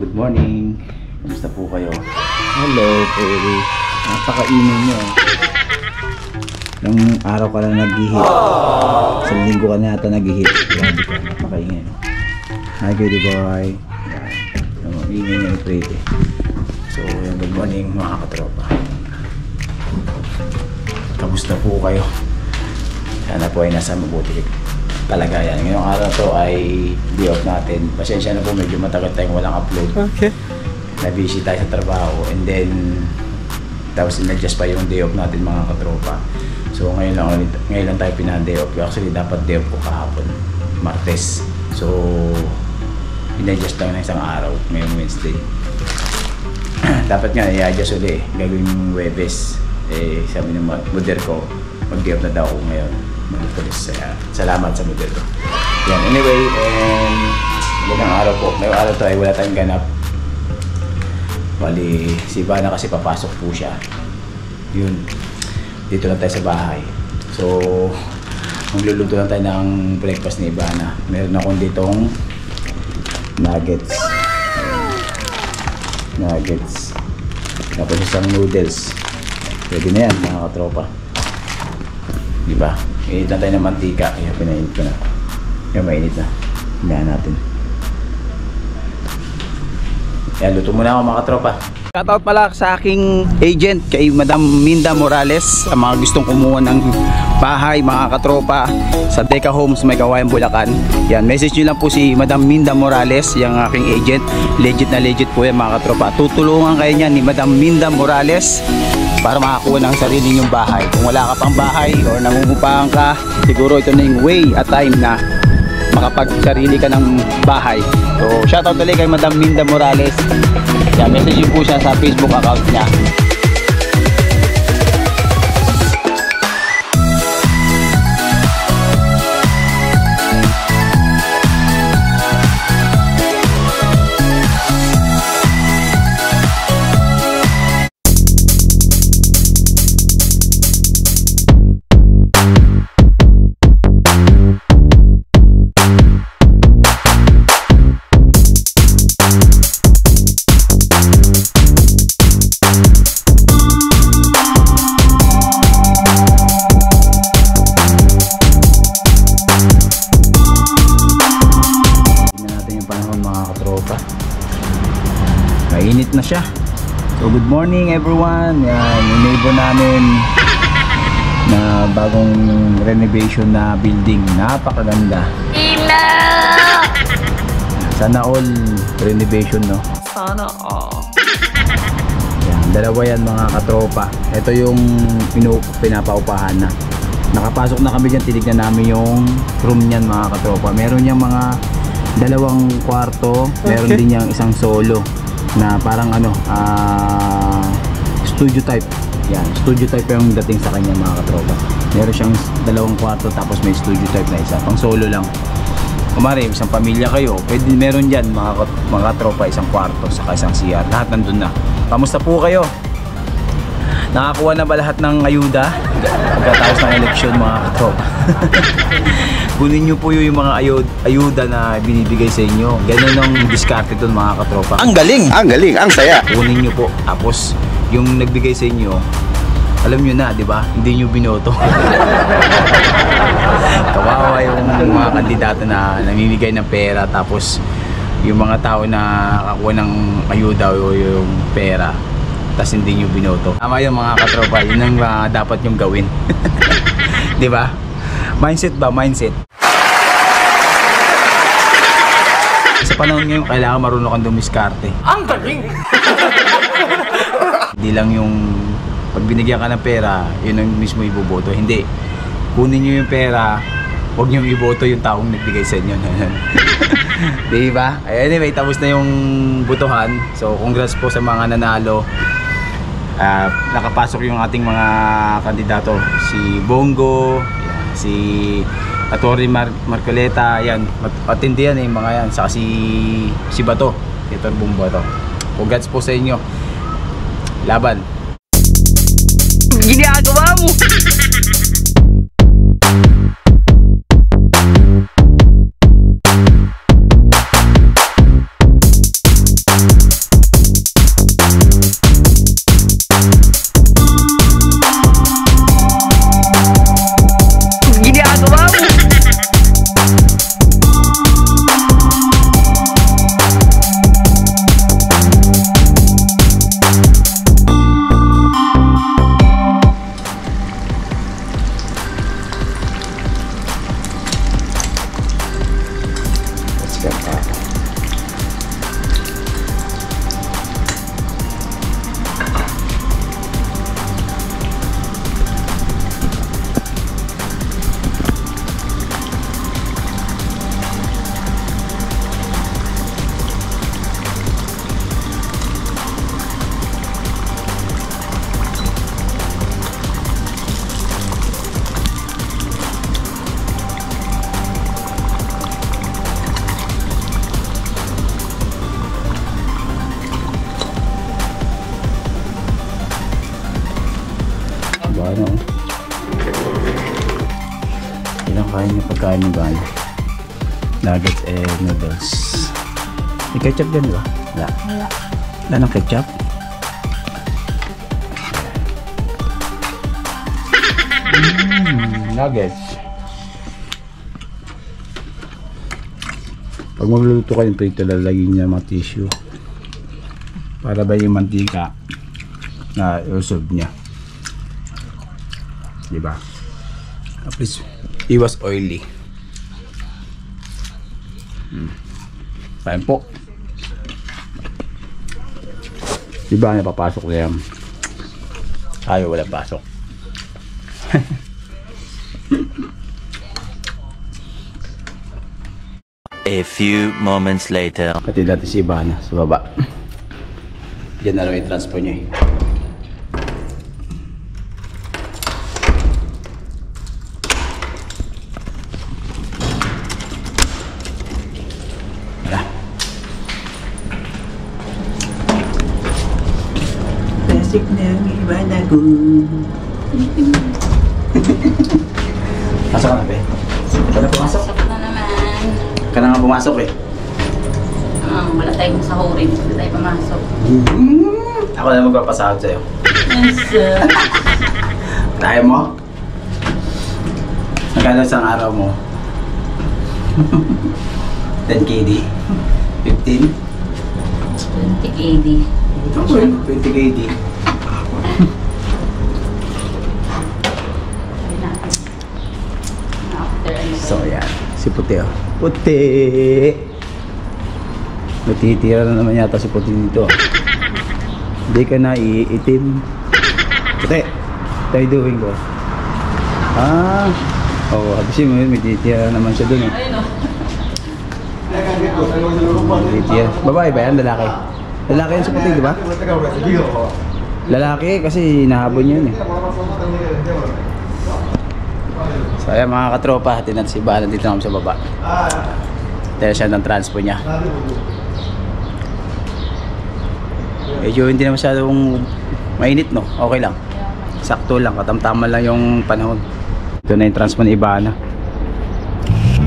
Good morning. Kamusta po kayo? Hello, Perry. Napakainin nyo. Nung araw ka lang nag-hit. Sa linggo ka na yata nag-hit. Grabe ka, napakaingay. Hi, good boy. Ingay nga ni Freddy. So, good morning mga katropa. Kamusta po kayo? Sana po ay nasa mabuti kalagayan. Ngayong araw to ay day off natin. Pasensya na po, medyo matagal tayong walang upload. Okay. Na-busy tayo sa trabaho and then tapos in-adjust pa yung day off natin mga katropa. So ngayon lang tayo pina-day off. Actually dapat day off ko kahapon, Martes. So in-adjust lang na isang araw ngayong Wednesday. Dapat nga i-adjust ulit, gagawin yung Webes. Sabi ng mother ko, mag-day off na daw ako ngayon. Salamat sa model ko. Yan, anyway, magandang araw po. Ngayong araw to ay wala tayong ganap. Bali, si Ivana kasi papasok po siya. Yun, dito lang tayo sa bahay. So, magluluto lang tayo ng breakfast ni Ivana. Meron akong ditong nuggets. Tapos isang noodles. Pwede na yan mga katropa. Diba? Init na tayo ng mantika. Kaya pinainit ko na. Kaya mainit na. Hinaan natin. Kaya luto muna ako mga katropa. Shoutout pala sa aking agent kay Madam Minda Morales. Ang mga gustong kumuha ng bahay mga katropa sa Deca Homes may Kawayan Bulacan. Yan, message nyo lang po si Madam Minda Morales, yung aking agent. Legit na legit po yan mga katropa. Tutulungan kayo niyan ni Madam Minda Morales para makakuha ng sarili nyong bahay. Kung wala ka pang bahay or nangungupahan ka, siguro ito na yung way at time na makapagsarili ka ng bahay. So shoutout ulit kay Madam Minda Morales. Yan, message po siya sa Facebook account niya. Mainit na siya. So good morning everyone. Yan, yung neighbor namin na bagong renovation na building. Napakaganda. Sana all renovation, no? Sana all. Yan, dalawa yan mga katropa. Ito yung pinapaupahan na. Nakapasok na kami dyan. Tinignan namin yung room niyan mga katropa. Meron niyang mga dalawang kwarto. Meron din niyang isang solo na parang studio type. Yan, studio type yung dating sa kanya mga katropa. Meron siyang dalawang kwarto tapos may studio type na isa. Pang solo lang. Kumari, isang pamilya kayo, pwede meron dyan mga katropa, isang kwarto saka isang CR. Lahat nandun na. Kamusta po kayo? Nakakuha na ba lahat ng ayuda? Pagkatapos ng eleksyon mga katropa. Kunin nyo po yung mga ayuda na binibigay sa inyo. Ganun ang diskarte doon mga katropa. Ang galing, ang saya. Kunin nyo po. Tapos yung nagbigay sa inyo, alam nyo na, di ba? Hindi nyo binoto. Kawawa yung mga kandidato na namimigay ng pera. Tapos yung mga tao na nakakuha ng ayuda o yung pera, tapos hindi nyo binoto. Tama yung mga katropa. Yun ang dapat yung gawin. Di ba? Mindset ba? Mindset. Sa panahon ngayon, kailangan marunong kang dumiskarte. Ang galing! Hindi lang yung pag binigyan ka ng pera, yun ang mismo iboboto. Hindi. Kunin nyo yung pera, huwag nyo iboto yung taong nagbigay sa inyo. Diba? Anyway, tapos na yung butuhan. So, congrats po sa mga nanalo. Nakapasok yung ating mga kandidato. Si Bongo, si Atty. Marcoleta, yan, matindi yan mga yan, saka si Bato, Senator Bongo Bato. Congrats po sa inyo. Laban. Ginagawa mo! ano. Kinakain niya pagkain ni Bana. Nuggets and noodles. May ketchup din, di ba? Wala. Wala ng ketchup? Nuggets. Pag magluluto kayo ito, lalagyan niya mga tissue. Para ba yung mantika na i-resolve niya. Diba? At least, iwas oily. Kain po. Diba napapasok na yan? Ayaw wala pasok. A few moments later. Pati dati si Ivana sa baba. Diyan na raw yung transpo niya eh. Wala. Pasok na ang Ivana ko. Pasok ka na, be? Wala pumasok? Pasok na naman. Ka na nga pumasok eh. Wala tayong sahurin. Hindi tayo pumasok. Ako na magpapasahod sa'yo. Yes, sir. Tayo mo? Magkano isang araw mo? 10 KD? 15? 20 KD. Okay, 20 KD. So yan, si Puti oh. Puti! Natitira na naman yata si Puti dito. Hindi ka na iitim. Puti! What are you doing, boss? Ah! Oo, kasi may titira naman siya dun eh. Ayun o. Titira. Babae ba yan? Lalaki? Lalaki yan si Puti, di ba? Lalaki kasi nahabon yun eh. So ayan mga katropa, hatid natin si Bana dito naman sa baba. Dahil siya ng transpo niya. Medyo hindi na masyadong mainit no, okay lang. Sakto lang, katamtaman lang yung panahon. Ito na yung transpo ni Ivana.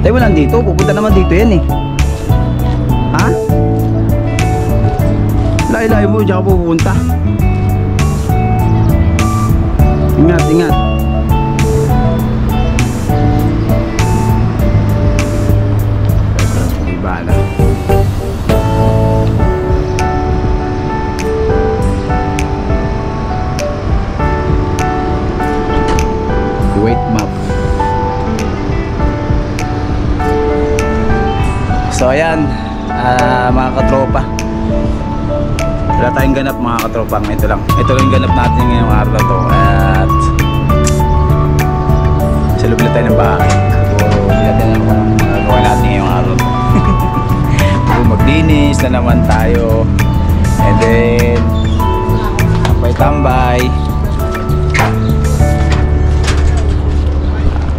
Tayo mo lang dito, pupunta naman dito yan eh. Ha? Layo-layo mo, diyan ka pupunta. Ingat, ingat. Ivana. Weight map. So ayan, mga katropa. Wala tayong ganap mga katropa. Ito lang yung ganap natin ngayong araw na to. At sa loob na tayo ng bahay. Siguro hindi natin alam kung anong magagawa natin ngayong araw to. Maglinis na naman tayo. And then tambay-tambay.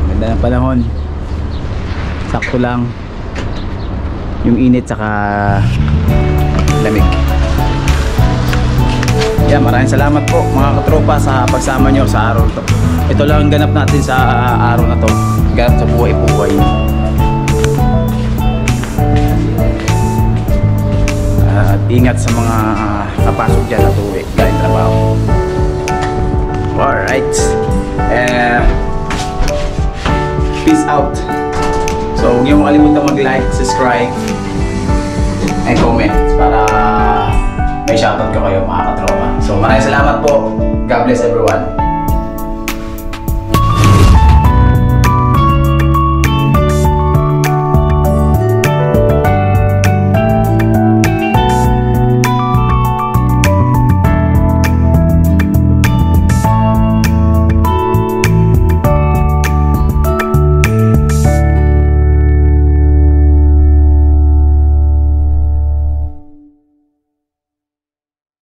Ganda ng panahon. Sakto lang yung init saka lamig. Yan, maraming salamat po mga katropa sa pagsama nyo sa araw to. Ito lang ang ganap natin sa araw na to. Ganap sa buhay-buhay. At ingat sa mga kapasok dyan at uwi galing trabaho. Alright, peace out. So huwag niyo makalimutan mag-like, subscribe and comment para may shoutout ko kayo mga katropa. So maraming salamat po. God bless everyone.